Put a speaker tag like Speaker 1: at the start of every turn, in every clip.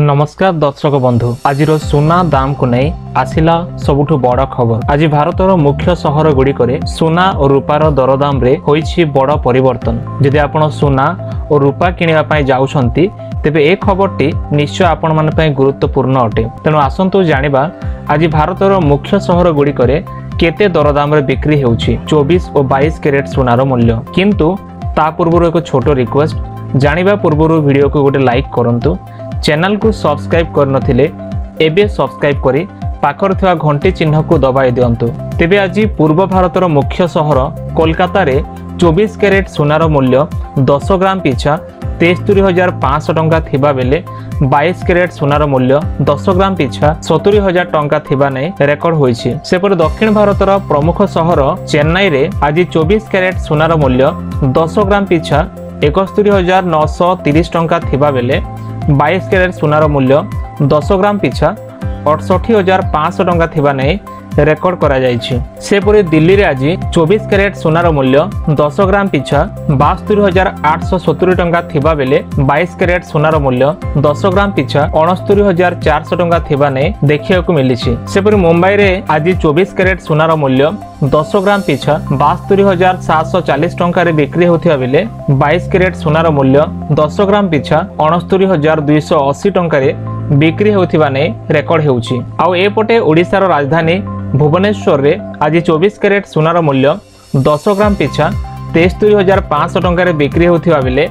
Speaker 1: नमस्कार दर्शक बंधु आज सुना दाम को नहीं आसिला सबुठु बड़ खबर। आज भारतर मुख्य सहर गुड़िक सुना और रूपार दरदाम रे होईछि बड़ परिवर्तन। जदि आपण सुना और रूपा किनिबा पई जाउछंती तेबे ए खबरटी निश्चय आपण मन पई गुरुत्वपूर्ण अटे। तेणु आसंतु जानिबा आज भारतर मुख्य सहर गुड़िक केते दरदाम रे बिक्री हेउछि 24 और 22 कैरेट सुनार मूल्य। किंतु ता पूर्व एक छोट रिक्वेस्ट, जानिबा पूर्व वीडियो को गोटे लाइक करंतु, चैनल को सब्सक्राइब करनथिले एबे सब्सक्राइब करी पाखर थिवा घंटी चिन्ह को दबाई दियंतु। तेबे आज पूर्व भारतर मुख्य सहर कोलकाता रे 24 कैरेट सुनार मूल्य 10 ग्राम पिछा 73,500 टंका थिबा बेले 22 कैरेट सुनार मूल्य 10 ग्राम पिछा 70,000 टंका थिबा नै रेकर्ड होईछि। सेपर दक्षिण भारतर प्रमुख सहर चेन्नई रे आज 24 कैरेट सुनार मूल्य 10 ग्राम पिछा 71,930 टंका थिबा बेले 22 कैरेट सुनार मूल्य 10 ग्राम पिछा 68,500 टंका थिबा नै रेकर्ड करा जायछि। सेपरि दिल्ली रे आज 24 कैरेट सुनार मूल्य 10 ग्राम पिछा 72,870 टंका थिबा बेले 22 कैरेट सुनार मूल्य 10 ग्राम पिछा 69,400 टंका थिबा नै देखिया को मिलिछि। सेपरि मुंबई रे आज 24 कैरेट सुनार मूल्य 10 ग्राम पिछा 72,740 टंका रे बिक्री होथिया बेले 22 कैरेट सुनार मूल्य 10 ग्राम पिछा 69,280 टंका रे बिक्री होथिबा नै रेकर्ड हेउछि। आउ एपटे ओडिसा रो राजधानी भुवनेश्वर रे आज 24 कैरेट सुनार मूल्य 10 ग्राम पिछा 73,500 टंका रे बिक्री होथिबा बेले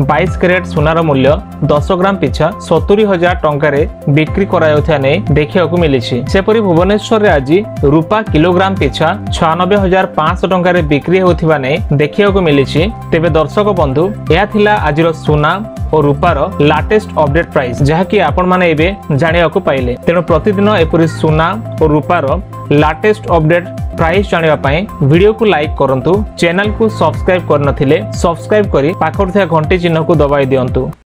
Speaker 1: 22 कैरेट सुनार मूल्य 10 ग्राम पिछा 70,000 टंका रे बिक्री करायोथिया नै देखिया को मिलिछि। सेपरि भुवनेश्वर रे आज रूपा किलोग्राम पिछा 96,500 टंका रे बिक्री होथिबा नै देखिया को मिलिछि। तेबे दर्शक बंधु एहा थिला आजिरो सुना और रूपार लाटेस्ट अपडेट प्राइस, जहा कि आपण माने एबे जानिया को पाइले। तेणु प्रतिदिन एपरि सुना और रूपार लाटेस्ट अपडेट प्राइस जानिबा पई वीडियो को लाइक करंतु, चैनल को सब्सक्राइब करनथिले सब्सक्राइब करी पाखर थिया घंटी चिन्ह को दबाई दियंतु।